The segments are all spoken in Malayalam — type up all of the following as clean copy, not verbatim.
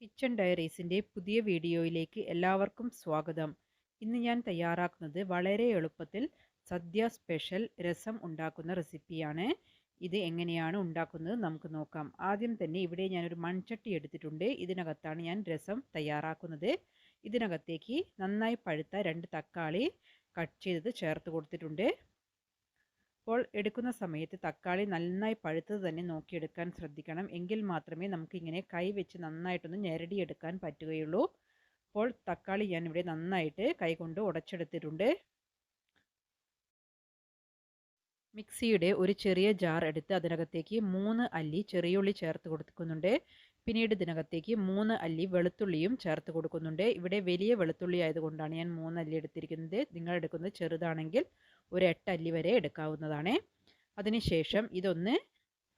കിച്ചൺ ഡയറീസിൻ്റെ പുതിയ വീഡിയോയിലേക്ക് എല്ലാവർക്കും സ്വാഗതം. ഇന്ന് ഞാൻ തയ്യാറാക്കുന്നത് വളരെ എളുപ്പത്തിൽ സദ്യ സ്പെഷ്യൽ രസം ഉണ്ടാക്കുന്ന റെസിപ്പിയാണ്. ഇത് എങ്ങനെയാണ് ഉണ്ടാക്കുന്നത് നമുക്ക് നോക്കാം. ആദ്യം തന്നെ ഇവിടെ ഞാനൊരു മൺചട്ടി എടുത്തിട്ടുണ്ട്. ഇതിനകത്താണ് ഞാൻ രസം തയ്യാറാക്കുന്നത്. ഇതിനകത്തേക്ക് നന്നായി പഴുത്ത 2 തക്കാളി കട്ട് ചെയ്തത് ചേർത്ത് കൊടുത്തിട്ടുണ്ട്. അപ്പോൾ എടുക്കുന്ന സമയത്ത് തക്കാളി നന്നായി പഴുത്തത് തന്നെ നോക്കിയെടുക്കാൻ ശ്രദ്ധിക്കണം. എങ്കിൽ മാത്രമേ നമുക്കിങ്ങനെ കൈ വെച്ച് നന്നായിട്ടൊന്ന് ഞെരടിയെടുക്കാൻ പറ്റുകയുള്ളൂ. അപ്പോൾ തക്കാളി ഞാനിവിടെ നന്നായിട്ട് കൈകൊണ്ട് ഉടച്ചെടുത്തിട്ടുണ്ട്. മിക്സിയുടെ ഒരു ചെറിയ ജാർ എടുത്ത് അതിനകത്തേക്ക് 3 അല്ലി ചെറിയുള്ളി ചേർത്ത് കൊടുക്കുന്നുണ്ട്. പിന്നീട് ഇതിനകത്തേക്ക് 3 അല്ലി വെളുത്തുള്ളിയും ചേർത്ത് കൊടുക്കുന്നുണ്ട്. ഇവിടെ വലിയ വെളുത്തുള്ളി ആയതുകൊണ്ടാണ് ഞാൻ 3 അല്ലി എടുത്തിരിക്കുന്നത്. നിങ്ങൾ എടുക്കുന്നത് ചെറുതാണെങ്കിൽ ഒരു 8 അല്ലി വരെ എടുക്കാവുന്നതാണ്. അതിനുശേഷം ഇതൊന്ന്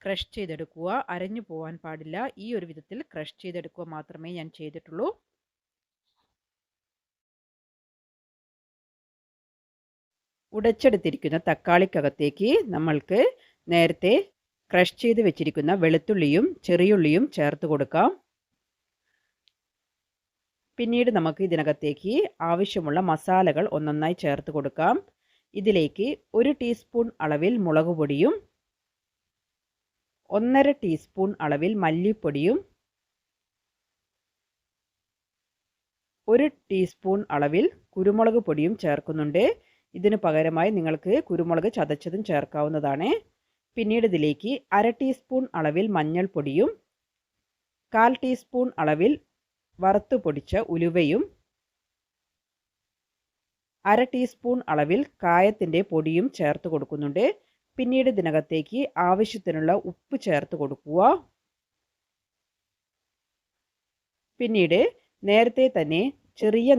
ക്രഷ് ചെയ്തെടുക്കുക. അരഞ്ഞു പോകാൻ പാടില്ല. ഈ ഒരു വിധത്തിൽ ക്രഷ് ചെയ്തെടുക്കുക മാത്രമേ ഞാൻ ചെയ്തിട്ടുള്ളൂ. ഉടച്ചെടുത്തിരിക്കുന്ന തക്കാളിക്കകത്തേക്ക് നമ്മൾക്ക് നേരത്തെ ക്രഷ് ചെയ്ത് വെച്ചിരിക്കുന്ന വെളുത്തുള്ളിയും ചെറിയുള്ളിയും ചേർത്ത് കൊടുക്കാം. പിന്നീട് നമുക്ക് ഇതിനകത്തേക്ക് ആവശ്യമുള്ള മസാലകൾ ഒന്നൊന്നായി ചേർത്ത് കൊടുക്കാം. ഇതിലേക്ക് 1 ടീസ്പൂൺ അളവിൽ മുളക് പൊടിയും 1.5 ടീസ്പൂൺ അളവിൽ മല്ലിപ്പൊടിയും 1 ടീസ്പൂൺ അളവിൽ കുരുമുളക് പൊടിയും ചേർക്കുന്നുണ്ട്. ഇതിന് പകരമായി നിങ്ങൾക്ക് കുരുമുളക് ചതച്ചതും ചേർക്കാവുന്നതാണ്. പിന്നീട് ഇതിലേക്ക് 1/2 ടീസ്പൂൺ അളവിൽ മഞ്ഞൾപ്പൊടിയും 1/4 ടീസ്പൂൺ അളവിൽ വറുത്ത് പൊടിച്ച ഉലുവയും 1/2 ടീസ്പൂൺ അളവിൽ കായത്തിൻ്റെ പൊടിയും ചേർത്ത് കൊടുക്കുന്നുണ്ട്. പിന്നീട് ഇതിനകത്തേക്ക് ആവശ്യത്തിനുള്ള ഉപ്പ് ചേർത്ത് കൊടുക്കുക. പിന്നീട് നേരത്തെ തന്നെ ചെറിയ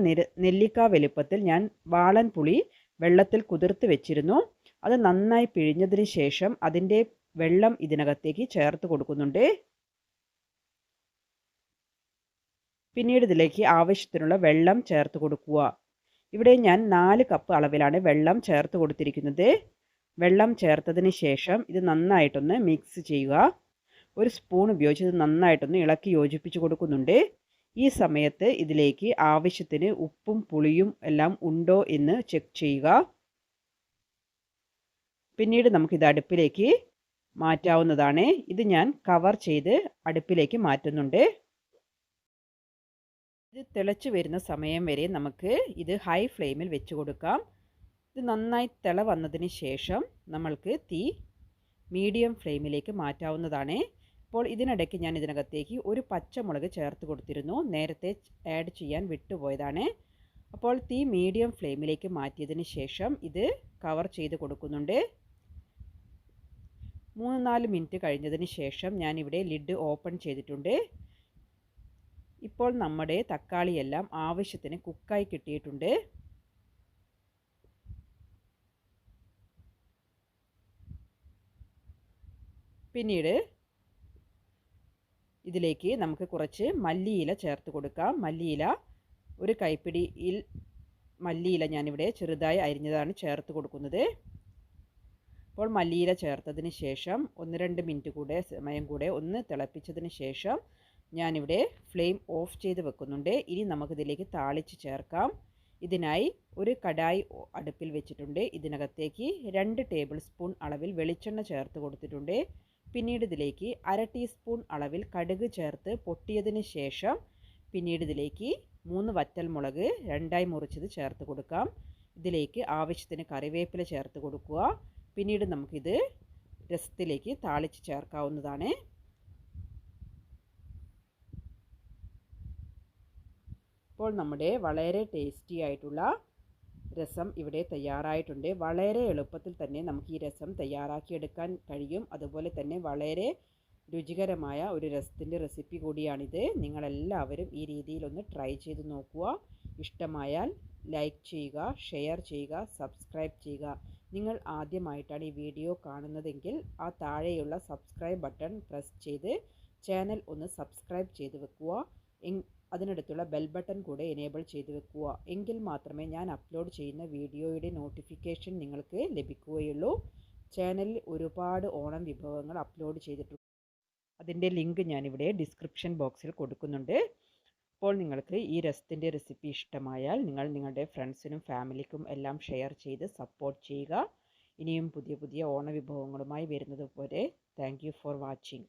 നെല്ലിക്ക വലുപ്പത്തിൽ ഞാൻ വാളൻ പുളി വെള്ളത്തിൽ കുതിർത്ത് വെച്ചിരുന്നു. അത് നന്നായി പിഴിഞ്ഞതിന് ശേഷം അതിൻ്റെ വെള്ളം ഇതിനകത്തേക്ക് ചേർത്ത് കൊടുക്കുന്നുണ്ട്. പിന്നീട് ഇതിലേക്ക് ആവശ്യത്തിനുള്ള വെള്ളം ചേർത്ത് കൊടുക്കുക. ഇവിടെ ഞാൻ 4 കപ്പ് അളവിലാണ് വെള്ളം ചേർത്ത് കൊടുത്തിരിക്കുന്നത്. വെള്ളം ചേർത്തതിന് ശേഷം ഇത് നന്നായിട്ടൊന്ന് മിക്സ് ചെയ്യുക. ഒരു സ്പൂൺ ഉപയോഗിച്ച് ഇത് നന്നായിട്ടൊന്ന് ഇളക്കി യോജിപ്പിച്ച് കൊടുക്കുന്നുണ്ട്. ഈ സമയത്ത് ഇതിലേക്ക് ആവശ്യത്തിന് ഉപ്പും പുളിയും എല്ലാം ഉണ്ടോ എന്ന് ചെക്ക് ചെയ്യുക. പിന്നീട് നമുക്കിത് അടുപ്പിലേക്ക് മാറ്റാവുന്നതാണ്. ഇത് ഞാൻ കവർ ചെയ്ത് അടുപ്പിലേക്ക് മാറ്റുന്നുണ്ട്. ഇത് തിളച്ച് വരുന്ന സമയം വരെ നമുക്ക് ഇത് ഹൈ ഫ്ലെയിമിൽ വെച്ച് കൊടുക്കാം. ഇത് നന്നായി തിള വന്നതിന് ശേഷം നമ്മൾക്ക് തീ മീഡിയം ഫ്ലെയിമിലേക്ക് മാറ്റാവുന്നതാണ്. അപ്പോൾ ഇതിനിടയ്ക്ക് ഞാൻ ഇതിനകത്തേക്ക് ഒരു പച്ചമുളക് ചേർത്ത് കൊടുത്തിരുന്നു. നേരത്തെ ആഡ് ചെയ്യാൻ വിട്ടുപോയതാണ്. അപ്പോൾ തീ മീഡിയം ഫ്ലെയിമിലേക്ക് മാറ്റിയതിന് ശേഷം ഇത് കവർ ചെയ്ത് കൊടുക്കുന്നുണ്ട്. 3-4 മിനിറ്റ് കഴിഞ്ഞതിന് ശേഷം ഞാനിവിടെ ലിഡ് ഓപ്പൺ ചെയ്തിട്ടുണ്ട്. ഇപ്പോൾ നമ്മുടെ തക്കാളിയെല്ലാം ആവശ്യത്തിന് കുക്കായി കിട്ടിയിട്ടുണ്ട്. പിന്നീട് ഇതിലേക്ക് നമുക്ക് കുറച്ച് മല്ലിയില ചേർത്ത് കൊടുക്കാം. മല്ലിയില ഒരു കൈപ്പിടിയിൽ മല്ലിയില ഞാനിവിടെ ചെറുതായി അരിഞ്ഞതാണ് ചേർത്ത് കൊടുക്കുന്നത്. അപ്പോൾ മല്ലിയില ചേർത്തതിന് ശേഷം 1-2 മിനിറ്റ് കൂടെ സമയം കൂടെ ഒന്ന് തിളപ്പിച്ചതിന് ശേഷം ഞാനിവിടെ ഫ്ലെയിം ഓഫ് ചെയ്ത് വെക്കുന്നുണ്ട്. ഇനി നമുക്കിതിലേക്ക് താളിച്ച് ചേർക്കാം. ഇതിനായി ഒരു കടായി അടുപ്പിൽ വെച്ചിട്ടുണ്ട്. ഇതിനകത്തേക്ക് 2 ടേബിൾ സ്പൂൺ അളവിൽ വെളിച്ചെണ്ണ ചേർത്ത് കൊടുത്തിട്ടുണ്ട്. പിന്നീട് ഇതിലേക്ക് 1/2 ടീസ്പൂൺ അളവിൽ കടുക് ചേർത്ത് പൊട്ടിയതിന് ശേഷം പിന്നീട് ഇതിലേക്ക് 3 വറ്റൽമുളക് 2ആയി മുറിച്ചത് ചേർത്ത് കൊടുക്കാം. ഇതിലേക്ക് ആവശ്യത്തിന് കറിവേപ്പില ചേർത്ത് കൊടുക്കുക. പിന്നീട് നമുക്കിത് രസത്തിലേക്ക് താളിച്ച് ചേർക്കാവുന്നതാണ്. ഇപ്പോൾ നമ്മുടെ വളരെ ടേസ്റ്റി ആയിട്ടുള്ള രസം ഇവിടെ തയ്യാറായിട്ടുണ്ട്. വളരെ എളുപ്പത്തിൽ തന്നെ നമുക്ക് ഈ രസം തയ്യാറാക്കിയെടുക്കാൻ കഴിയും. അതുപോലെ തന്നെ വളരെ രുചികരമായ ഒരു രസത്തിൻ്റെ റെസിപ്പി കൂടിയാണിത്. നിങ്ങളെല്ലാവരും ഈ രീതിയിലൊന്ന് ട്രൈ ചെയ്ത് നോക്കുക. ഇഷ്ടമായാൽ ലൈക്ക് ചെയ്യുക, ഷെയർ ചെയ്യുക, സബ്സ്ക്രൈബ് ചെയ്യുക. നിങ്ങൾ ആദ്യമായിട്ടാണ് ഈ വീഡിയോ കാണുന്നതെങ്കിൽ ആ താഴെയുള്ള സബ്സ്ക്രൈബ് ബട്ടൺ പ്രസ് ചെയ്ത് ചാനൽ ഒന്ന് സബ്സ്ക്രൈബ് ചെയ്ത് വെക്കുക. അതിനടുത്തുള്ള ബെൽ ബട്ടൺ കൂടെ എനേബിൾ ചെയ്ത് വെക്കുക. എങ്കിൽ മാത്രമേ ഞാൻ അപ്ലോഡ് ചെയ്യുന്ന വീഡിയോയുടെ നോട്ടിഫിക്കേഷൻ നിങ്ങൾക്ക് ലഭിക്കുകയുള്ളൂ. ചാനലിൽ ഒരുപാട് ഓണം വിഭവങ്ങൾ അപ്ലോഡ് ചെയ്തിട്ടുണ്ട്. അതിൻ്റെ ലിങ്ക് ഞാനിവിടെ ഡിസ്ക്രിപ്ഷൻ ബോക്സിൽ കൊടുക്കുന്നുണ്ട്. ഇപ്പോൾ നിങ്ങൾക്ക് ഈ രസത്തിൻ്റെ റെസിപ്പി ഇഷ്ടമായാൽ നിങ്ങൾ നിങ്ങളുടെ ഫ്രണ്ട്സിനും ഫാമിലിക്കും എല്ലാം ഷെയർ ചെയ്ത് സപ്പോർട്ട് ചെയ്യുക. ഇനിയും പുതിയ പുതിയ ഓണവിഭവങ്ങളുമായി വരുന്നത് വരെ താങ്ക് യു ഫോർ വാച്ചിങ്.